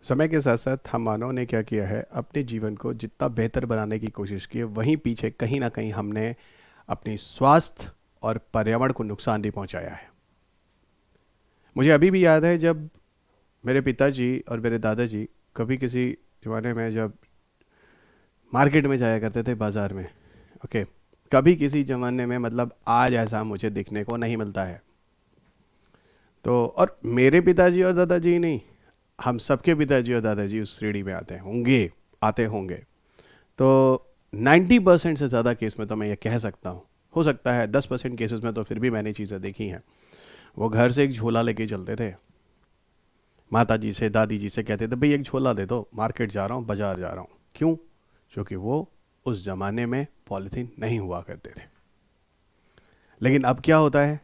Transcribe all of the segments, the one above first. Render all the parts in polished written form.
समय के साथ साथ हम मानव ने क्या किया है, अपने जीवन को जितना बेहतर बनाने की कोशिश की है, वहीं पीछे कहीं ना कहीं हमने अपनी स्वास्थ्य और पर्यावरण को नुकसान भी पहुंचाया है। मुझे अभी भी याद है जब मेरे पिताजी और मेरे दादाजी कभी किसी ज़माने में जब मार्केट में जाया करते थे, बाज़ार में। ओके। कभी किसी ज़माने में, मतलब आज ऐसा मुझे देखने को नहीं मिलता है। तो और मेरे पिताजी और दादाजी नहीं, हम सबके पिताजी और दादाजी उस श्रेणी में आते होंगे। तो 90% से ज़्यादा केस में तो मैं ये कह सकता हूँ, हो सकता है 10% केसेस में तो फिर भी मैंने चीज़ें देखी हैं। वो घर से एक झोला लेके चलते थे, माता जी से दादी जी से कहते थे भाई एक झोला दे दो, मार्केट जा रहा हूँ, बाजार जा रहा हूँ। क्यों? क्योंकि वो उस ज़माने में पॉलीथीन नहीं हुआ करते थे। लेकिन अब क्या होता है,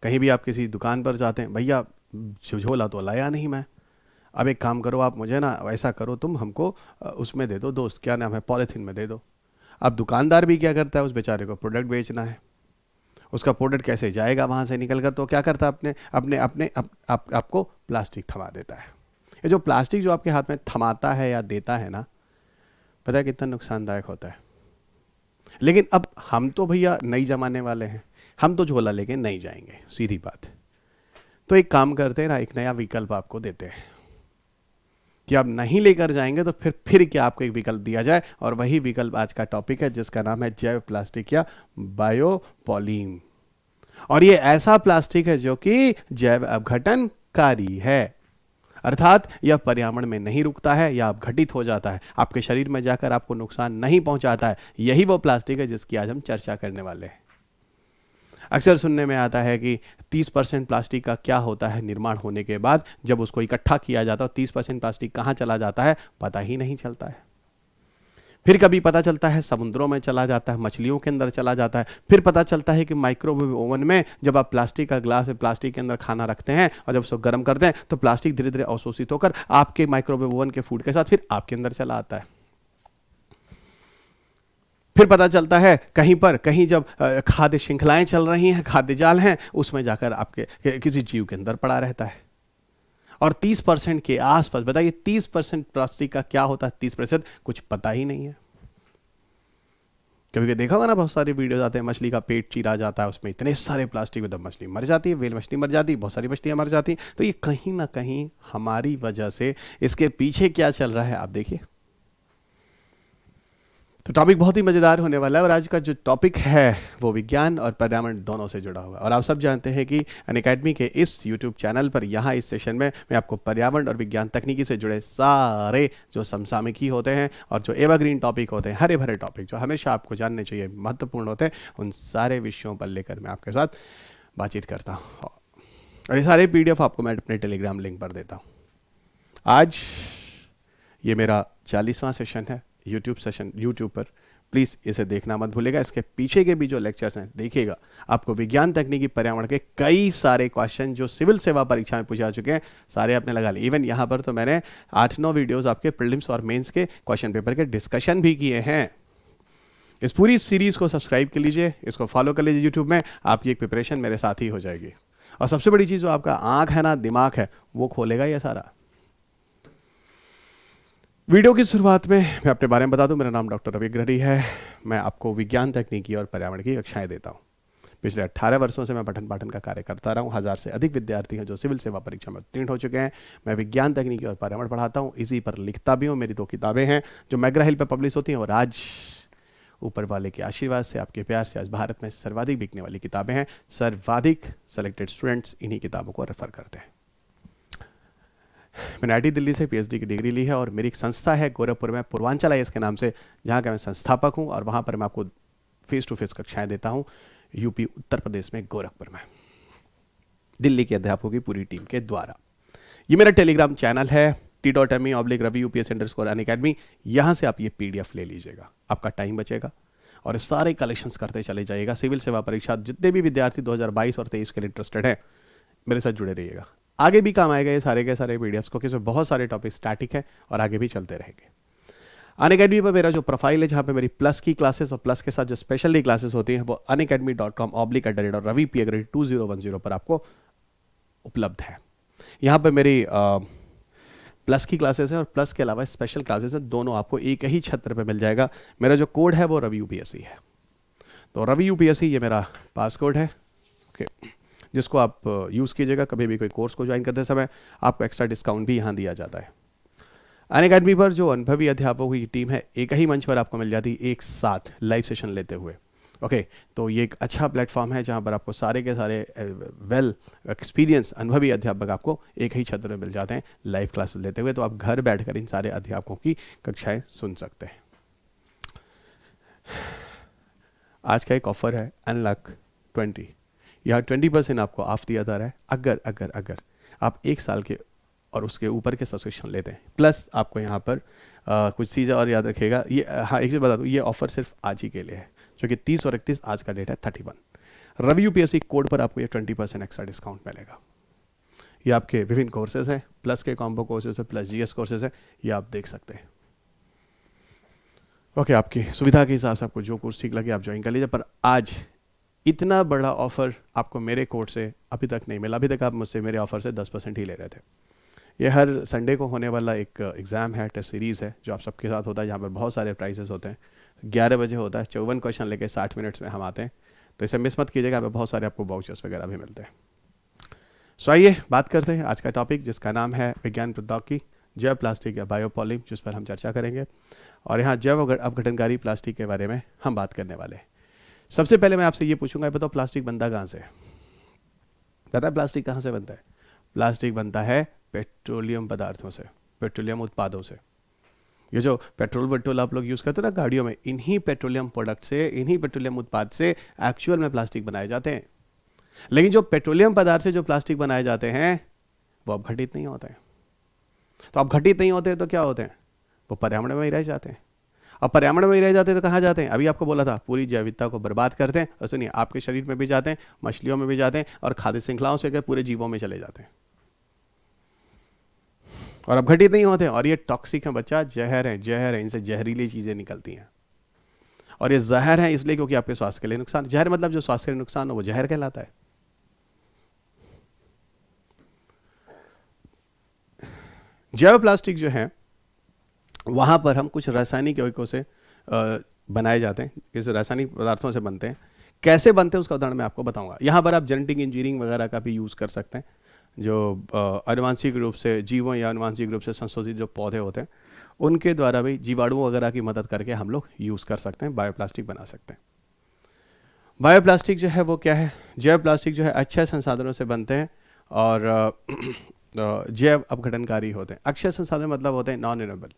कहीं भी आप किसी दुकान पर जाते हैं, भैया झोला तो लाया नहीं मैं, अब एक काम करो आप मुझे ना ऐसा करो, तुम हमको उसमें दे दो, दोस्त क्या नाम है, पॉलीथीन में दे दो। अब दुकानदार भी क्या करता है, उस बेचारे को प्रोडक्ट बेचना है, उसका प्रोडक्ट कैसे जाएगा वहाँ से निकल कर, तो क्या करता है, अपने अपने अपने आपको प्लास्टिक थमा देता है। ये जो प्लास्टिक जो आपके हाथ में थमाता है या देता है ना, पता है कितना नुकसानदायक होता है। लेकिन अब हम तो भैया नई जमाने वाले हैं, हम तो झोला लेके नहीं जाएंगे, सीधी बात। तो एक काम करते हैं ना, एक नया विकल्प आपको देते हैं कि आप नहीं लेकर जाएंगे तो फिर क्या आपको एक विकल्प दिया जाए, और वही विकल्प आज का टॉपिक है जिसका नाम है जैव प्लास्टिक या बायोपॉलीन। और ये ऐसा प्लास्टिक है जो कि जैव अपघटनकारी है, अर्थात यह पर्यावरण में नहीं रुकता है या अपघटित हो जाता है, आपके शरीर में जाकर आपको नुकसान नहीं पहुंचाता है। यही वो प्लास्टिक है जिसकी आज हम चर्चा करने वाले हैं। अक्सर सुनने में आता है कि 30% प्लास्टिक का क्या होता है निर्माण होने के बाद, जब उसको इकट्ठा किया जाता है, 30% प्लास्टिक कहाँ चला जाता है पता ही नहीं चलता है। फिर कभी पता चलता है समुद्रों में चला जाता है, मछलियों के अंदर चला जाता है। फिर पता चलता है कि माइक्रोवेव ओवन में जब आप प्लास्टिक का ग्लास प्लास्टिक के अंदर खाना रखते हैं और जब उसको गर्म करते हैं तो प्लास्टिक धीरे धीरे अवशोषित होकर आपके माइक्रोवेव ओवन के फूड के साथ फिर आपके अंदर चला आता है। फिर पता चलता है कहीं जब खाद्य श्रृंखलाएं चल रही हैं, खाद्य जाल हैं, उसमें जाकर आपके किसी जीव के अंदर पड़ा रहता है। और 30% के आसपास, बताइए 30% प्लास्टिक का क्या होता है, 30% कुछ पता ही नहीं है। कभी कभी देखा होगा ना, बहुत सारे वीडियोस आते हैं, मछली का पेट चीरा जाता है, उसमें इतने सारे प्लास्टिक, मतलब मछली मर जाती है, वेल मछली मर जाती है, बहुत सारी मछलियां मर जाती हैं। तो ये कहीं ना कहीं हमारी वजह से, इसके पीछे क्या चल रहा है आप देखिए। तो टॉपिक बहुत ही मज़ेदार होने वाला है, और आज का जो टॉपिक है वो विज्ञान और पर्यावरण दोनों से जुड़ा हुआ है। और आप सब जानते हैं कि अनअकैडमी के इस यूट्यूब चैनल पर, यहाँ इस सेशन में मैं आपको पर्यावरण और विज्ञान तकनीकी से जुड़े सारे जो समसामयिकी होते हैं और जो एवरग्रीन टॉपिक होते हैं, हरे भरे टॉपिक जो हमेशा आपको जानने चाहिए, महत्वपूर्ण होते हैं, उन सारे विषयों पर लेकर मैं आपके साथ बातचीत करता हूँ। और ये सारे PDF आपको मैं अपने टेलीग्राम लिंक पर देता हूँ। आज ये मेरा 40वां सेशन है यूट्यूब सेशन, यूट्यूब पर। प्लीज़ इसे देखना मत भूलेगा, इसके पीछे के भी जो लेक्चर्स हैं देखिएगा, आपको विज्ञान तकनीकी पर्यावरण के कई सारे क्वेश्चन जो सिविल सेवा परीक्षा में पूछा चुके हैं, सारे आपने लगा लिए। इवन यहाँ पर तो मैंने 8-9 वीडियोस आपके प्रीलिम्स और मेंस के क्वेश्चन पेपर के डिस्कशन भी किए हैं। इस पूरी सीरीज़ को सब्सक्राइब कर लीजिए, इसको फॉलो कर लीजिए यूट्यूब में, आपकी एक प्रिपरेशन मेरे साथ ही हो जाएगी। और सबसे बड़ी चीज़ जो आपका आँख है ना, दिमाग है, वो खोलेगा ये सारा। वीडियो की शुरुआत में मैं अपने बारे में बता दूं, मेरा नाम डॉक्टर रवि अग्रहरि है। मैं आपको विज्ञान तकनीकी और पर्यावरण की कक्षाएं देता हूं। पिछले 18 वर्षों से मैं पठन पाठन का कार्य करता रहा हूं। 1000 से अधिक विद्यार्थी हैं जो सिविल सेवा परीक्षा में उत्तीर्ण हो चुके हैं। मैं विज्ञान तकनीकी और पर्यावरण पढ़ाता हूं, इसी पर लिखता भी हूं। मेरी 2 किताबें हैं जो मैग्रा हिल पर पब्लिश होती हैं, और आज ऊपर वाले के आशीर्वाद से, आपके प्यार से, आज भारत में सर्वाधिक बिकने वाली किताबें हैं। सर्वाधिक सेलेक्टेड स्टूडेंट्स इन्हीं किताबों को रेफर करते हैं। मैंने IIT दिल्ली से PhD की डिग्री ली है, और मेरी एक संस्था है गोरखपुर में, पूर्वांचल IAS के नाम से, जहाँ का मैं संस्थापक हूँ, और वहाँ पर मैं आपको फेस टू फेस कक्षाएं देता हूँ, यूपी उत्तर प्रदेश में गोरखपुर में, दिल्ली के अध्यापकों की पूरी टीम के द्वारा। ये मेरा टेलीग्राम चैनल है t.me/Ravi UPSC_Unacademy। यहाँ से आप ये PDF ले लीजिएगा, आपका टाइम बचेगा, और सारे कलेक्शंस करते चले जाइएगा। सिविल सेवा परीक्षा जितने भी विद्यार्थी 2022 और 23 के लिए इंटरेस्टेड हैं, मेरे साथ जुड़े रहिएगा। आगे भी काम आएगा ये सारे के सारे PDFs को, क्योंकि बहुत सारे टॉपिक स्टैटिक है और आगे भी चलते रहेंगे। अनअकैडमी पर मेरा जो प्रोफाइल है, जहाँ पे मेरी प्लस की क्लासेस और प्लस के साथ जो स्पेशली क्लासेस होती हैं, वो unacademy.com/ravi_P_2010 पर आपको उपलब्ध है। यहाँ पे मेरी प्लस की क्लासेस है और प्लस के अलावा स्पेशल क्लासेस है, दोनों आपको एक ही छत्र पे मिल जाएगा। मेरा जो कोड है वो रवि यूपीएससी है। तो रवि यूपीएससी ये मेरा पास कोड है, ओके, जिसको आप यूज़ कीजिएगा कभी भी कोई कोर्स को ज्वाइन करते समय। आपको एक्स्ट्रा डिस्काउंट भी यहाँ दिया जाता है। अनअकैडमी पर जो अनुभवी अध्यापकों की टीम है एक ही मंच पर आपको मिल जाती है एक साथ लाइव सेशन लेते हुए। ओके, तो ये एक अच्छा प्लेटफॉर्म है जहाँ पर आपको सारे के सारे वेल एक्सपीरियंस अनुभवी अध्यापक आपको एक ही छत्र में मिल जाते हैं लाइव क्लासेस लेते हुए। तो आप घर बैठकर इन सारे अध्यापकों की कक्षाएं सुन सकते हैं। आज का एक ऑफर है अनलॉक 20, यहाँ 20% आपको ऑफ दिया जा रहा है अगर अगर अगर आप एक साल के और उसके ऊपर के सब्सक्रिप्शन लेते हैं। प्लस आपको यहाँ पर कुछ चीज़ें और याद रखिएगा। ये हाँ, एक चीज़ बता दूँ, ये ऑफर सिर्फ आज ही के लिए है, जो कि 30 और 31, आज का डेट है 31। रवि यूपीएससी कोड पर आपको ये 20% एक्स्ट्रा डिस्काउंट मिलेगा। ये आपके विभिन्न कोर्सेज हैं, प्लस के कॉम्बो कोर्सेज है, प्लस जीएस कोर्सेज है, ये आप देख सकते हैं। ओके, आपकी सुविधा के हिसाब से आपको जो कोर्स ठीक लगे आप ज्वाइन कर लीजिए। पर आज इतना बड़ा ऑफर आपको मेरे कोड से अभी तक नहीं मिला। अभी तक आप मुझसे मेरे ऑफर से 10% ही ले रहे थे। ये हर संडे को होने वाला एक एग्ज़ाम है, टेस्ट सीरीज़ है, जो आप सबके साथ होता है, जहाँ पर बहुत सारे प्राइजेस होते हैं। 11 बजे होता है, 54 क्वेश्चन लेके 60 मिनट्स में हम आते हैं। तो इसे मिस मत कीजिएगा, यहाँ पर बहुत सारे आपको वाउचर्स वगैरह भी मिलते हैं। सो आइए बात करते हैं आज का टॉपिक, जिसका नाम है विज्ञान प्रौद्योगिकी, जैव प्लास्टिक या बायोपॉलिम, जिस पर हम चर्चा करेंगे। और यहाँ जैव अपघटनकारी प्लास्टिक के बारे में हम बात करने वाले हैं। सबसे पहले मैं आपसे ये पूछूंगा, बताओ प्लास्टिक बनता कहाँ से? पता है प्लास्टिक कहाँ से बनता है? प्लास्टिक बनता है पेट्रोलियम पदार्थों से, पेट्रोलियम उत्पादों से। ये जो पेट्रोल वेट्रोल आप लोग यूज़ करते हैं ना गाड़ियों में, इन्हीं पेट्रोलियम प्रोडक्ट से, इन्हीं पेट्रोलियम उत्पाद से एक्चुअल में प्लास्टिक बनाए जाते हैं। लेकिन जो पेट्रोलियम पदार्थ से जो प्लास्टिक बनाए जाते हैं वो अपघटित नहीं होते हैं। तो अपघटित नहीं होते तो क्या होते हैं? वो पर्यावरण में ही रह जाते हैं। अब पर्यावरण में ही रह जाते हैं तो कहाँ जाते हैं? अभी आपको बोला था, पूरी जैव विविधता को बर्बाद करते हैं। और सुनिए, आपके शरीर में भी जाते हैं, मछलियों में भी जाते हैं, और खाद्य श्रृंखलाओं से पूरे जीवों में चले जाते हैं और अपघटित नहीं होते हैं। और ये टॉक्सिक है बच्चा, जहर है, जहर है, इनसे जहरीली चीज़ें निकलती हैं। और ये जहर है इसलिए क्योंकि आपके स्वास्थ्य के लिए नुकसान। जहर मतलब जो स्वास्थ्य के लिए नुकसान हो वो जहर कहलाता है। जैव प्लास्टिक जो है वहाँ पर हम कुछ रासायनिक यौगिकों से बनाए जाते हैं, इस रासायनिक पदार्थों से बनते हैं। कैसे बनते हैं उसका उदाहरण मैं आपको बताऊंगा। यहाँ पर आप जेनेटिक इंजीनियरिंग वगैरह का भी यूज़ कर सकते हैं, जो आनुवांशिक रूप से जीवों या आनुवांशिक रूप से संशोधित जो पौधे होते हैं उनके द्वारा भी जीवाणुओं वगैरह की मदद करके हम लोग यूज़ कर सकते हैं, बायोप्लास्टिक बना सकते हैं। बायोप्लास्टिक जो है वो क्या है? जैव प्लास्टिक जो है अच्छे संसाधनों से बनते हैं और जैव अपघटनकारी होते हैं। अक्षय संसाधन मतलब होते हैं नॉन रिन्यूएबल,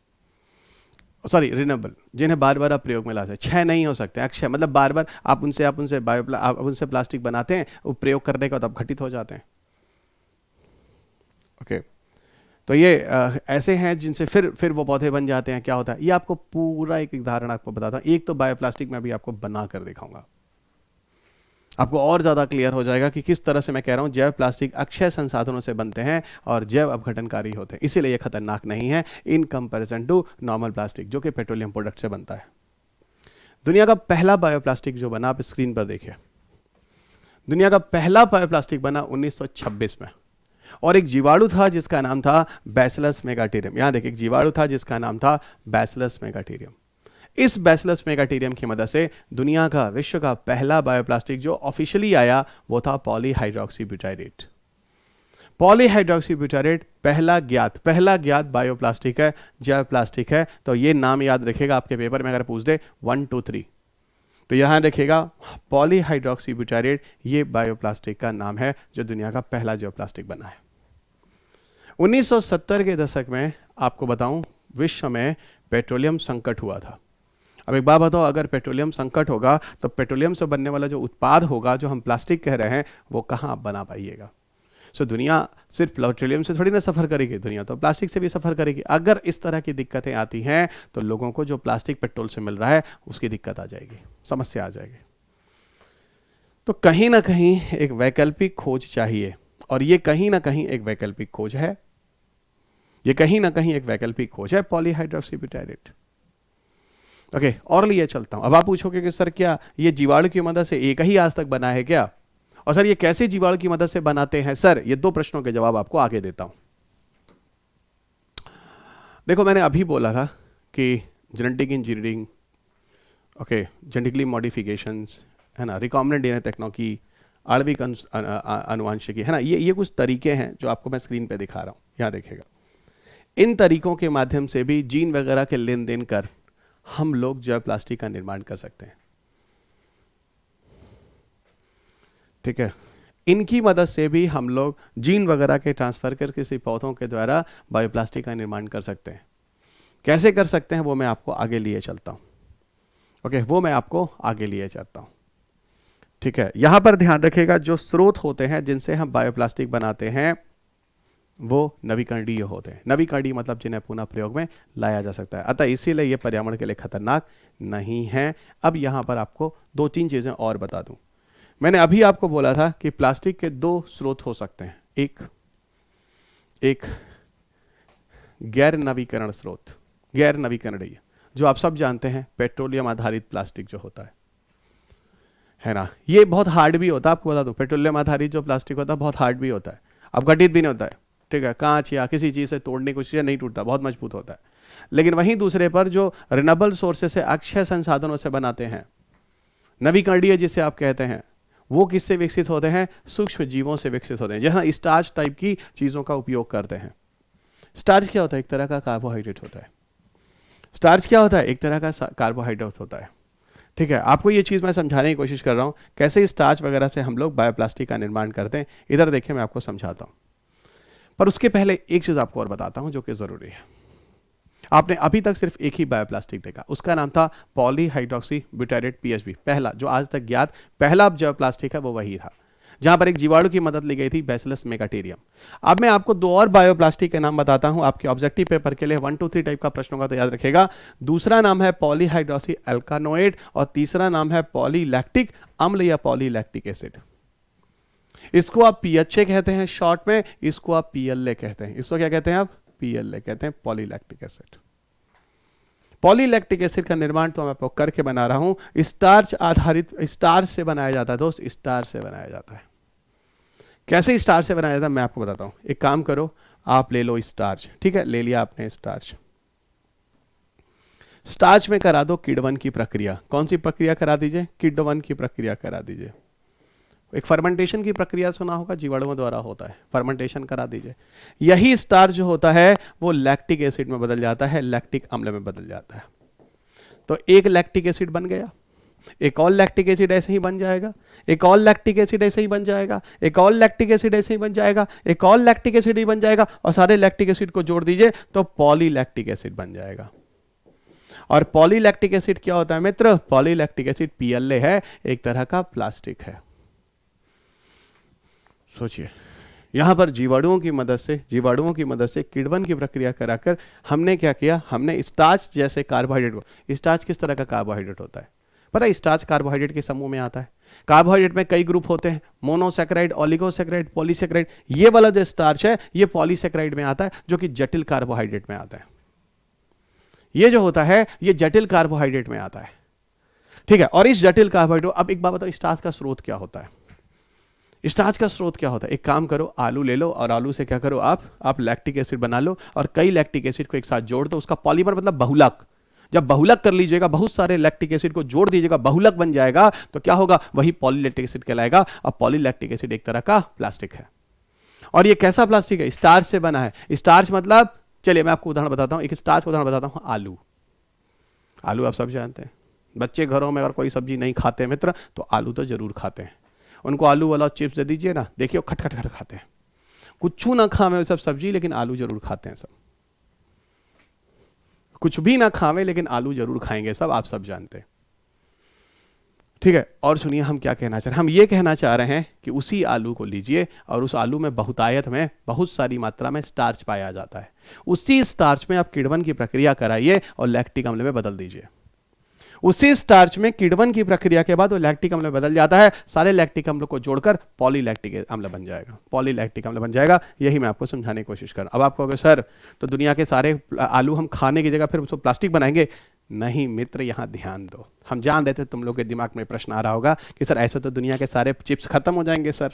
जिन्हें बार बार आप प्रयोग में ला सकते। क्षय नहीं हो सकते। अक्षय मतलब बार बार आप उनसे प्लास्टिक बनाते हैं, वो प्रयोग करने के बाद अपघटित हो जाते हैं। ओके, तो ये ऐसे हैं जिनसे फिर वो पौधे बन जाते हैं। क्या होता है, ये आपको पूरा एक उदाहरण आपको बताता हूँ। एक तो बायोप्लास्टिक में भी आपको बना कर दिखाऊंगा, आपको और ज़्यादा क्लियर हो जाएगा कि किस तरह से मैं कह रहा हूँ जैव प्लास्टिक अक्षय संसाधनों से बनते हैं और जैव अपघटनकारी होते हैं, इसीलिए ये खतरनाक नहीं है in comparison to normal plastic जो कि पेट्रोलियम प्रोडक्ट से बनता है। दुनिया का पहला बायोप्लास्टिक जो बना, आप स्क्रीन पर देखिए, दुनिया का पहला बायोप्लास्टिक बना 1926 में, और एक जीवाणु था जिसका नाम था बैसिलस मेगाटीरियम। यहां देखिए, एक जीवाणु था जिसका नाम था बैसिलस मेगाटीरियम। इस बैसिलस मेगाटीरियम की मदद से दुनिया का, विश्व का पहला बायोप्लास्टिक जो ऑफिशियली आया वो था पॉलीहाइड्रोक्सीब्यूटाइरेट। पॉलीहाइड्रोक्सीब्यूटाइरेट पहला ज्ञात बायोप्लास्टिक है, जैव प्लास्टिक है। तो ये नाम याद रखिएगा, आपके पेपर में अगर पूछ दे 1 2 3 तो यहां देखिएगा पॉलीहाइड्रोक्सीब्यूटाइरेट, ये बायोप्लास्टिक का नाम है जो दुनिया का पहला जैव प्लास्टिक बना है। 1970 के दशक में आपको बताऊं, विश्व में पेट्रोलियम संकट हुआ था। अब एक बात बताओ, अगर पेट्रोलियम संकट होगा तो पेट्रोलियम से बनने वाला जो उत्पाद होगा, जो हम प्लास्टिक कह रहे हैं, वो कहाँ आप बना पाइएगा? सो दुनिया सिर्फ पेट्रोलियम से थोड़ी ना सफ़र करेगी, दुनिया तो प्लास्टिक से भी सफ़र करेगी। अगर इस तरह की दिक्कतें आती हैं तो लोगों को जो प्लास्टिक पेट्रोल से मिल रहा है उसकी दिक्कत आ जाएगी, समस्या आ जाएगी। तो कहीं ना कहीं एक वैकल्पिक खोज चाहिए, और ये कहीं ना कहीं एक वैकल्पिक खोज है, ये कहीं ना कहीं एक वैकल्पिक खोज है पॉलीहाइड्रोक्सीब्यूटाइरेट। ओके, और लिए चलता हूं। अब आप पूछोगे कि सर क्या ये जीवाणु की मदद से एक ही आज तक बना है क्या? और सर ये कैसे जीवाणु की मदद से बनाते हैं? सर ये 2 प्रश्नों के जवाब आपको आगे देता हूं। देखो मैंने अभी बोला था कि genetic engineering, okay, genetically modifications, है ना, रिकॉम्बिनेंट डीएनए टेक्नोलॉजी, आणविक अनुवांशिकी, है ना, ये कुछ तरीके हैं जो आपको मैं स्क्रीन पे दिखा रहा हूँ, यहाँ देखेगा। इन तरीकों के माध्यम से भी जीन वगैरह के लेन देन कर हम लोग जैव प्लास्टिक का निर्माण कर सकते हैं। ठीक है, इनकी मदद से भी हम लोग जीन वगैरह के ट्रांसफर कर किसी पौधों के द्वारा बायोप्लास्टिक का निर्माण कर सकते हैं। कैसे कर सकते हैं वो मैं आपको आगे लिए चलता हूँ। ओके, वो मैं आपको आगे लिए चलता हूँ। ठीक है, यहां पर ध्यान रखिएगा, जो स्रोत होते हैं जिनसे हम बायोप्लास्टिक बनाते हैं वो नवीकरणीय होते हैं। नवीकरणीय मतलब जिन्हें पुनः प्रयोग में लाया जा सकता है, अतः इसीलिए ये पर्यावरण के लिए खतरनाक नहीं है। अब यहां पर आपको दो तीन चीजें और बता दूं। मैंने अभी आपको बोला था कि प्लास्टिक के दो स्रोत हो सकते हैं, एक गैर नवीकरण स्रोत, गैर नवीकरणीय, जो आप सब जानते हैं पेट्रोलियम आधारित प्लास्टिक जो होता है ना, ये बहुत हार्ड भी होता है। आपको बता दूं, पेट्रोलियम आधारित जो प्लास्टिक होता है बहुत हार्ड भी होता है, अब घटित भी नहीं होता है। ठीक है, कांच या किसी चीज से तोड़ने की कोशिश नहीं टूटता, बहुत मजबूत होता है। लेकिन वहीं दूसरे पर जो रिन्यूएबल सोर्सेस से, अक्षय संसाधनों से बनाते हैं, नवीकरणीय जिसे आप कहते हैं, वो किससे विकसित होते हैं? सूक्ष्म जीवों से विकसित होते हैं, जहां स्टार्च टाइप की चीजों का उपयोग करते हैं। स्टार्च क्या होता है? एक तरह का कार्बोहाइड्रेट होता है। स्टार्च क्या होता है? एक तरह का कार्बोहाइड्रेट होता है। ठीक है, आपको ये चीज़ मैं समझाने की कोशिश कर रहा हूँ, कैसे स्टार्च वगैरह से हम लोग बायोप्लास्टिक का निर्माण करते हैं। इधर देखिए, मैं आपको समझाता हूँ, पर उसके पहले एक चीज़ आपको और बताता हूँ जो कि ज़रूरी है। आपने अभी तक सिर्फ एक ही बायोप्लास्टिक देखा, उसका नाम था पॉलीहाइड्रोक्सी ब्यूटारेट पीएचबी। पहला, जो आज तक ज्ञात पहला जो प्लास्टिक है वो वही था, जहां पर एक जीवाणु की मदद ली गई थी, बैसिलस मेगाटेरियम। अब मैं आपको दो और बायोप्लास्टिक के नाम बताता हूं आपके ऑब्जेक्टिव पेपर के लिए, 1 2 3 टाइप का प्रश्न होगा तो याद रखेगा। दूसरा नाम है पॉलीहाइड्रोक्सी एल्कानोएड और तीसरा नाम है पॉलीलैक्टिक अम्ल या पॉलीलैक्टिक एसिड। इसको आप पीएचए कहते हैं शॉर्ट में, इसको आप पीएलए कहते हैं। इसको क्या कहते हैं आप? पीएलए कहते हैं, पॉलीलैक्टिक एसिड। पॉलीलैक्टिक एसिड का निर्माण तो मैं आपको करके बना रहा हूं, स्टार्च आधारित, स्टार्च से बनाया जाता है दोस्त, स्टार्च से बनाया जाता है। कैसे स्टार्च से बनाया जाता है मैं आपको बताता हूं। एक काम करो, आप ले लो स्टार्च, ठीक है, ले लिया आपने स्टार्च। स्टार्च में करा दो किण्वन की प्रक्रिया। कौन सी प्रक्रिया करा दीजिए? किण्वन की प्रक्रिया करा दीजिए। एक फर्मेंटेशन की प्रक्रिया सुना होगा, जीवाणुओं द्वारा होता है, फर्मेंटेशन करा दीजिए। यही स्टार्च जो होता है वो लैक्टिक एसिड में बदल जाता है, लैक्टिक अम्ल में बदल जाता है। तो एक लैक्टिक एसिड बन गया, एक और लैक्टिक एसिड ऐसे ही बन जाएगा, एक और लैक्टिक एसिड ऐसे ही बन जाएगा, एक और लैक्टिक एसिड ऐसे ही बन जाएगा, एक और लैक्टिक एसिड ही बन जाएगा, और सारे लैक्टिक एसिड को जोड़ दीजिए तो पॉलीलैक्टिक एसिड बन जाएगा। और पॉलीलैक्टिक एसिड क्या होता है मित्र? पॉलीलैक्टिक एसिड पीएलए है, एक तरह का प्लास्टिक है। सोचिए, यहां पर जीवाणुओं की मदद से किण्वन की प्रक्रिया कराकर हमने क्या किया? हमने स्टार्च जैसे कार्बोहाइड्रेट को, स्टार्च किस तरह का कार्बोहाइड्रेट होता है पता है? स्टार्च कार्बोहाइड्रेट के समूह में आता है। कार्बोहाइड्रेट में कई ग्रुप होते हैं, मोनोसैकेराइड, ओलिगोसैकेराइड, पॉलीसैकेराइड। ये वाला जो स्टार्च है ये पॉलीसैकेराइड में आता है, जो कि जटिल कार्बोहाइड्रेट में आता है। ये जो होता है ये जटिल कार्बोहाइड्रेट में आता है। ठीक है, और इस जटिल कार्बोहाइड्रेट, अब एक बात बताओ, स्टार्च का स्रोत क्या होता है? स्टार्च का स्रोत क्या होता है? एक काम करो, आलू ले लो और आलू से क्या करो, आप लैक्टिक एसिड बना लो और कई लैक्टिक एसिड को एक साथ जोड़ दो। उसका पॉलीमर मतलब बहुलक। जब बहुलक कर लीजिएगा, बहुत सारे लैक्टिक एसिड को जोड़ दीजिएगा, बहुलक बन जाएगा, तो क्या होगा? वही पॉलीलैक्टिक एसिड कहलाएगा। और पॉलीलैक्टिक एसिड एक तरह का प्लास्टिक है। और ये कैसा प्लास्टिक है? स्टार्च से बना है। स्टार्च मतलब, चलिए मैं आपको उदाहरण बताता हूं, एक स्टार्च का उदाहरण बताता हूं। आलू, आलू आप सब जानते हैं, बच्चे घरों में अगर कोई सब्जी नहीं खाते मित्र तो आलू तो जरूर खाते हैं। उनको आलू वाला चिप्स दे दीजिए ना, देखिए खट खट खट खाते हैं। कुछ ना खावे सब सब्जी, लेकिन आलू जरूर खाते हैं सब। कुछ भी ना खावे लेकिन आलू जरूर खाएंगे सब, आप सब जानते हैं। ठीक है, और सुनिए हम क्या कहना चाह रहे हैं। हम ये कहना चाह रहे हैं कि उसी आलू को लीजिए और उस आलू में बहुतायत में बहुत सारी मात्रा में स्टार्च पाया जाता है। उसी स्टार्च में आप किण्वन की प्रक्रिया कराइए और लैक्टिक अम्ल में बदल दीजिए। उसी स्टार्च में किण्वन की प्रक्रिया के बाद वो लैक्टिक अम्ल में बदल जाता है। सारे लैक्टिक अम्ल को जोड़कर पॉलीलैक्टिक अम्ल बन जाएगा, पॉलीलैक्टिक अम्ल बन जाएगा। यही मैं आपको समझाने की कोशिश कर रहा हूं। अब आप कहोगे सर तो दुनिया के सारे आलू हम खाने की जगह फिर उसको प्लास्टिक बनाएंगे? नहीं मित्र, यहां ध्यान दो। हम जान रहे थे तुम लोग के दिमाग में प्रश्न आ रहा होगा कि सर ऐसे तो दुनिया के सारे चिप्स खत्म हो जाएंगे सर,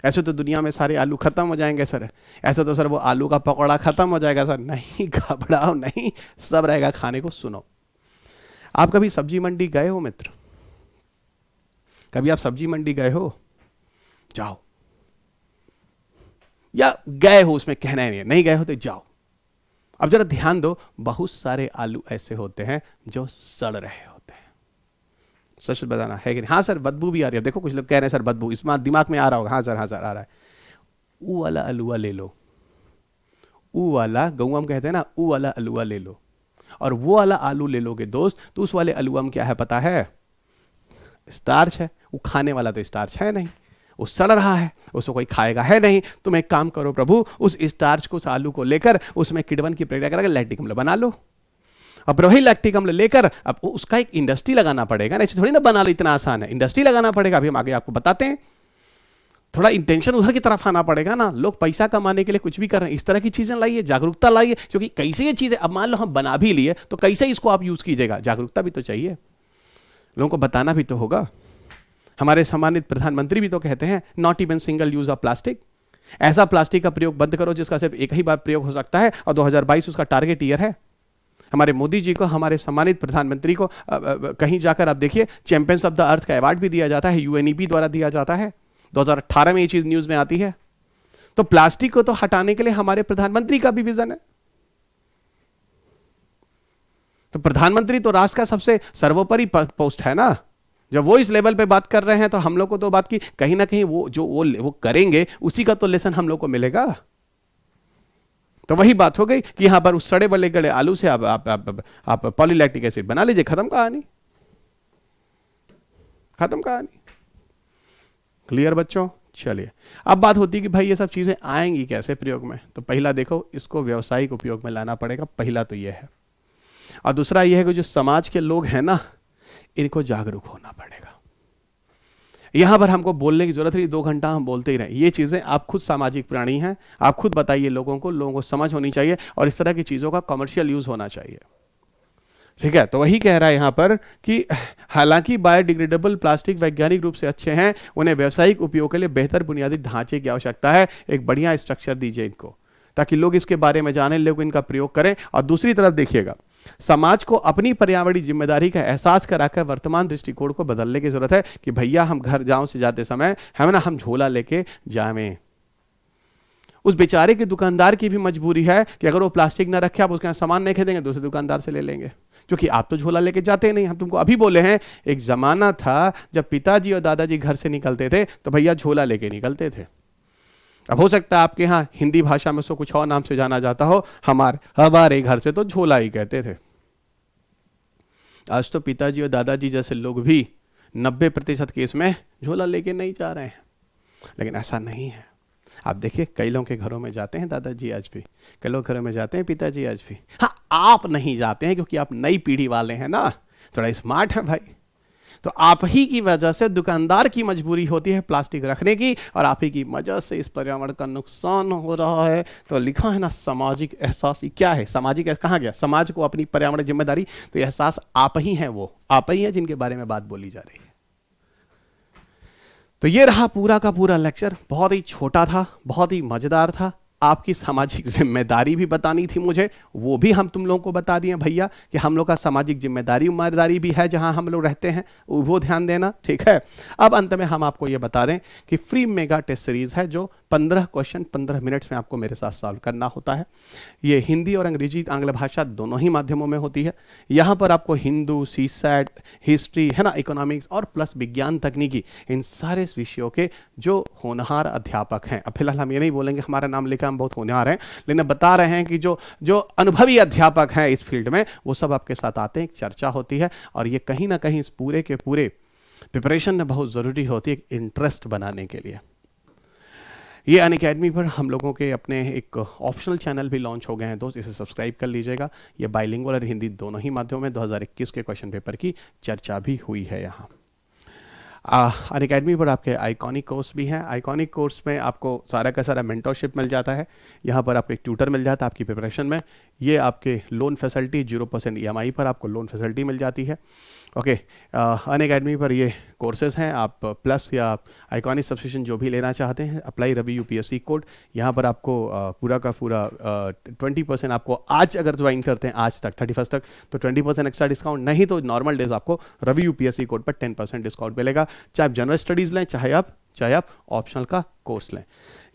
ऐसे तो दुनिया में सारे आलू खत्म हो जाएंगे सर, ऐसे तो सर वो आलू का पकौड़ा खत्म हो जाएगा सर। नहीं, घबराओ नहीं, सब रहेगा खाने को। सुनो, आप कभी सब्जी मंडी गए हो मित्र? कभी आप सब्जी मंडी गए हो? जाओ, या गए हो उसमें कहना ही नहीं गए हो तो जाओ। अब जरा ध्यान दो, बहुत सारे आलू ऐसे होते हैं जो सड़ रहे होते हैं। सच बताना है कि नहीं? हाँ सर बदबू भी आ रही है। देखो कुछ लोग कह रहे हैं सर बदबू, इस बात दिमाग में आ रहा होगा। हाँ सर, हाँ सर आ रहा है। ऊ वाला अलुआ ले लो, ऊ वाला गऊ हम कहते हैं ना, ऊ वाला अलुआ ले लो, और वो वाला आलू ले लोगे दोस्त, तो उस वाले अलुआ में क्या है पता है? स्टार्च है। वो खाने वाला तो स्टार्च है नहीं, वो सड़ रहा है, उसको कोई खाएगा है नहीं। तुम एक काम करो प्रभु, उस स्टार्च को, उस आलू को लेकर उसमें किडवन की प्रक्रिया करके लैक्टिक अम्ल बना लो। अब वही लैक्टिक अम्ल लेकर अब उसका एक इंडस्ट्री लगाना पड़ेगा ना, ऐसे थोड़ी ना बना लो, इतना आसान है। इंडस्ट्री लगाना पड़ेगा, अभी हम आगे आपको बताते हैं। थोड़ा इंटेंशन उधर की तरफ आना पड़ेगा ना। लोग पैसा कमाने के लिए कुछ भी कर रहे हैं, इस तरह की चीजें लाइए, जागरूकता लाइए। क्योंकि कैसे ये चीजें, अब मान लो हम बना भी लिए तो कैसे इसको आप यूज कीजिएगा, जागरूकता भी तो चाहिए, लोगों को बताना भी तो होगा। हमारे सम्मानित प्रधानमंत्री भी तो कहते हैं not even single use of plastic. ऐसा प्लास्टिक का प्रयोग बंद करो जिसका सिर्फ एक ही बार प्रयोग हो सकता है, और 2022 उसका टारगेट ईयर है। हमारे मोदी जी को, हमारे सम्मानित प्रधानमंत्री को कहीं जाकर आप देखिए चैंपियंस ऑफ द अर्थ का अवार्ड भी दिया जाता है, यूएनईपी द्वारा दिया जाता है। 2018 में ये चीज न्यूज में आती है। तो प्लास्टिक को तो हटाने के लिए हमारे प्रधानमंत्री का भी विजन है। तो प्रधानमंत्री तो राष्ट्र का सबसे सर्वोपरि पोस्ट है ना। जब वो इस लेवल पे बात कर रहे हैं तो हम लोग को तो बात की कहीं ना कहीं वो जो वो करेंगे उसी का तो लेसन हम लोग को मिलेगा। तो वही बात हो गई कि यहां पर उस सड़े बड़े गड़े आलू से आप पॉलीलैक्टिक एसिड बना लीजिए, खत्म कहानी, खत्म कहानी। क्लियर बच्चों? चलिए, अब बात होती है कि भाई ये सब चीजें आएंगी कैसे प्रयोग में। तो पहला देखो, इसको व्यावसायिक उपयोग में लाना पड़ेगा, पहला तो ये है। और दूसरा ये है कि जो समाज के लोग हैं ना, इनको जागरूक होना पड़ेगा। यहां पर हमको बोलने की जरूरत नहीं, 2 घंटा हम बोलते ही रहे। ये चीजें, आप खुद सामाजिक प्राणी हैं, आप खुद बताइए लोगों को समझ होनी चाहिए, और इस तरह की चीजों का कमर्शियल यूज होना चाहिए। ठीक है, तो वही कह रहा है यहां पर कि हालांकि बायोडिग्रेडेबल प्लास्टिक वैज्ञानिक रूप से अच्छे हैं, उन्हें व्यावसायिक उपयोग के लिए बेहतर बुनियादी ढांचे की आवश्यकता है। एक बढ़िया स्ट्रक्चर दीजिए इनको, ताकि लोग इसके बारे में जाने, लोग इनका प्रयोग करें। और दूसरी तरफ देखिएगा, समाज को अपनी पर्यावरणीय जिम्मेदारी का एहसास कराकर वर्तमान दृष्टिकोण को बदलने की जरूरत है कि भैया हम घर गांव से जाते समय है ना, हम झोला लेके जाएं। उस बेचारे के दुकानदार की भी मजबूरी है कि अगर वो प्लास्टिक ना रखे, आप उसके यहाँ सामान नहीं खरीदेंगे, दूसरे दुकानदार से ले लेंगे, क्योंकि आप तो झोला लेके जाते नहीं। हम तुमको अभी बोले हैं, एक जमाना था जब पिताजी और दादाजी घर से निकलते थे तो भैया झोला लेके निकलते थे। अब हो सकता है आपके यहाँ हिंदी भाषा में उसको कुछ और नाम से जाना जाता हो, हमारे घर से तो झोला ही कहते थे। आज तो पिताजी और दादाजी जैसे लोग भी 90% केस में झोला लेके नहीं जा रहे हैं। लेकिन ऐसा नहीं है। आप देखिए, कई लोगों के घरों में जाते हैं दादाजी आज भी, कई लोग घरों में जाते हैं पिताजी आज भी। हाँ, आप नहीं जाते हैं क्योंकि आप नई पीढ़ी वाले हैं ना, थोड़ा स्मार्ट है भाई। तो आप ही की वजह से दुकानदार की मजबूरी होती है प्लास्टिक रखने की, और आप ही की वजह से इस पर्यावरण का नुकसान हो रहा है। तो लिखा है ना सामाजिक एहसास, क्या है सामाजिक, कहाँ गया समाज को अपनी पर्यावरण जिम्मेदारी। तो एहसास आप ही हैं, वो आप ही हैं जिनके बारे में बात बोली जा रही है। तो ये रहा पूरा का पूरा लेक्चर, बहुत ही छोटा था, बहुत ही मजेदार था। आपकी सामाजिक जिम्मेदारी भी बतानी थी मुझे, वो भी हम तुम लोगों को बता दिए भैया कि हम लोग का सामाजिक जिम्मेदारी भी है जहां हम लोग रहते हैं, वो ध्यान देना। ठीक है, अब अंत में हम आपको ये बता दें कि फ्री मेगा टेस्ट सीरीज है, जो 15 क्वेश्चन 15 मिनट्स में आपको मेरे साथ सॉल्व करना होता है। ये हिंदी और अंग्रेजी, आंग्ल भाषा दोनों ही माध्यमों में होती है। यहाँ पर आपको हिंदू, सीसैट, हिस्ट्री है ना, इकोनॉमिक्स और प्लस विज्ञान तकनीकी, इन सारे विषयों के जो होनहार अध्यापक हैं, अब फिलहाल हम ये नहीं बोलेंगे हमारा नाम लेकर हम बहुत होनहार हैं, लेकिन बता रहे हैं कि जो अनुभवी अध्यापक हैं इस फील्ड में, वो सब आपके साथ आते हैं, एक चर्चा होती है। और ये कहीं ना कहीं इस पूरे के पूरे प्रिपरेशन में बहुत ज़रूरी होती है, एक इंटरेस्ट बनाने के लिए। ये अनअकैडमी पर हम लोगों के अपने एक ऑप्शनल चैनल भी लॉन्च हो गए हैं दोस्त, इसे सब्सक्राइब कर लीजिएगा। ये बाइलिंगुअल और हिंदी दोनों ही माध्यमों में 2021 के क्वेश्चन पेपर की चर्चा भी हुई है यहाँ। अनअकैडमी पर आपके आइकॉनिक कोर्स भी हैं। आइकॉनिक कोर्स में आपको सारा का सारा मेंटरशिप मिल जाता है। यहाँ पर आपको एक ट्यूटर मिल जाता है आपकी प्रिपरेशन में। ये आपके लोन फैसिलिटी 0% EMI पर आपको लोन फैसिलिटी मिल जाती है। ओके, अनअकैडमी पर ये कोर्सेज हैं। आप प्लस या आइकॉनिक सब्सक्रिप्शन जो भी लेना चाहते हैं, अप्लाई रवि यूपीएससी कोड। यहाँ पर आपको पूरा का पूरा 20% आपको आज अगर ज्वाइन करते हैं आज तक 31 तक तो 20% एक्स्ट्रा डिस्काउंट, नहीं तो नॉर्मल डेज आपको रवि यूपीएससी कोड पर 10% डिस्काउंट मिलेगा, चाहे आप जनरल स्टडीज़ लें चाहे आप ऑप्शनल का कोर्स लें।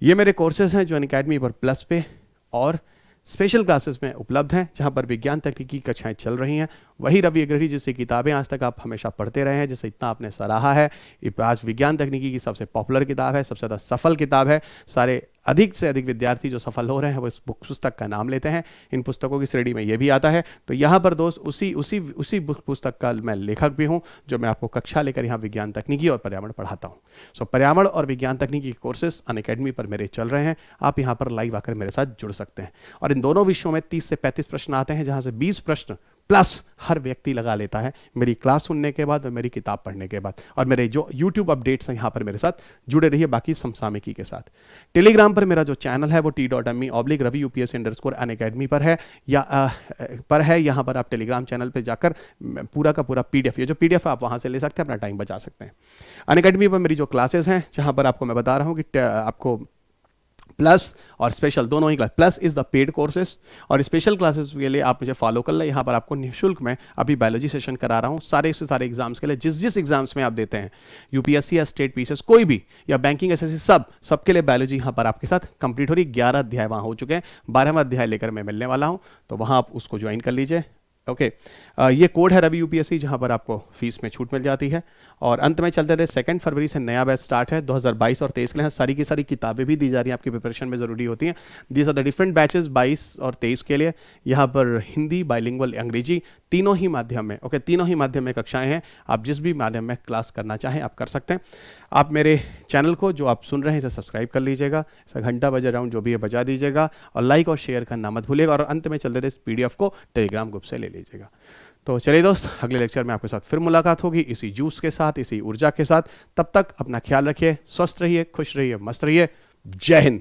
ये मेरे कोर्सेज हैं जो अनअकैडमी पर प्लस पे और स्पेशल क्लासेस में उपलब्ध हैं, जहां पर विज्ञान तकनीकी कक्षाएं चल रही हैं। वही रवि अग्रही जिससे किताबें आज तक आप हमेशा पढ़ते रहे हैं, जिसे इतना आपने सराहा है, आज विज्ञान तकनीकी की सबसे पॉपुलर किताब है, सबसे ज़्यादा सफल किताब है। सारे अधिक से अधिक विद्यार्थी जो सफल हो रहे हैं वो इस पुस्तक का नाम लेते हैं। इन पुस्तकों की श्रेणी में ये भी आता है। तो यहाँ पर दोस्त उसी पुस्तक का मैं लेखक भी हूँ, जो मैं आपको कक्षा लेकर यहाँ विज्ञान तकनीकी और पर्यावरण पढ़ाता हूँ। सो पर्यावरण और विज्ञान तकनीकी कोर्सेज अनअकैडमी पर मेरे चल रहे हैं। आप यहाँ पर लाइव आकर मेरे साथ जुड़ सकते हैं। और इन दोनों विषयों में 30 से 35 प्रश्न आते हैं, जहाँ से 20 प्रश्न प्लस हर व्यक्ति लगा लेता है मेरी क्लास सुनने के बाद और मेरी किताब पढ़ने के बाद। और मेरे जो यूट्यूब अपडेट्स हैं यहाँ पर मेरे साथ जुड़े रहिए बाकी समसामयिकी के साथ। टेलीग्राम पर मेरा जो चैनल है वो t.me/रवि UPSC_अनअकैडमी पर है यहाँ पर आप टेलीग्राम चैनल पर जाकर पूरा का पूरा PDF, ये जो PDF है आप वहाँ से ले सकते हैं, अपना टाइम बचा सकते हैं। अनअकैडमी पर मेरी जो क्लासेस हैं, जहाँ पर आपको मैं बता रहा हूँ कि आपको प्लस और स्पेशल दोनों ही class, plus is the paid courses और स्पेशल क्लासेस के लिए आप मुझे फॉलो कर लें। यहाँ पर आपको निःशुल्क में अभी बायोलॉजी सेशन करा रहा हूँ सारे से सारे एग्जाम्स के लिए, जिस एग्जाम्स में आप देते हैं, यूपीएससी या स्टेट पीसीएस कोई भी या बैंकिंग एसएससी सबके लिए बायोलॉजी यहाँ पर आपके साथ कंप्लीट हो रही। 11 अध्याय वहाँ हो चुके हैं, 12वां अध्याय लेकर मैं मिलने वाला हूँ, तो वहाँ आप उसको ज्वाइन कर लीजिए। ओके, ये कोड है रवि यूपीएससी, जहाँ पर आपको फीस में छूट मिल जाती है। और अंत में चलते थे 2 फरवरी से नया बैच स्टार्ट है 2022 और 23 के लिए। सारी की सारी किताबें भी दी जा रही हैं, आपकी प्रिपरेशन में ज़रूरी होती हैं। These are the different batches 22 और 23 के लिए। यहाँ पर हिंदी, बाइलिंगुअल, अंग्रेजी तीनों ही माध्यम में, तीनों ही माध्यम में कक्षाएं हैं। आप जिस भी माध्यम में क्लास करना चाहें आप कर सकते हैं। आप मेरे चैनल को जो आप सुन रहे हैं इसे सब्सक्राइब कर लीजिएगा, इसका घंटा बजे राउंड जो भी है बजा दीजिएगा, और लाइक और शेयर करना मत भूलिएगा। और अंत में चलते थे इस PDF को टेलीग्राम ग्रुप से ले लीजिएगा। तो चलिए दोस्त, अगले लेक्चर में आपके साथ फिर मुलाकात होगी इसी जूस के साथ, इसी ऊर्जा के साथ। तब तक अपना ख्याल रखिए, स्वस्थ रहिए, खुश रहिए, मस्त रहिए। जय हिंद।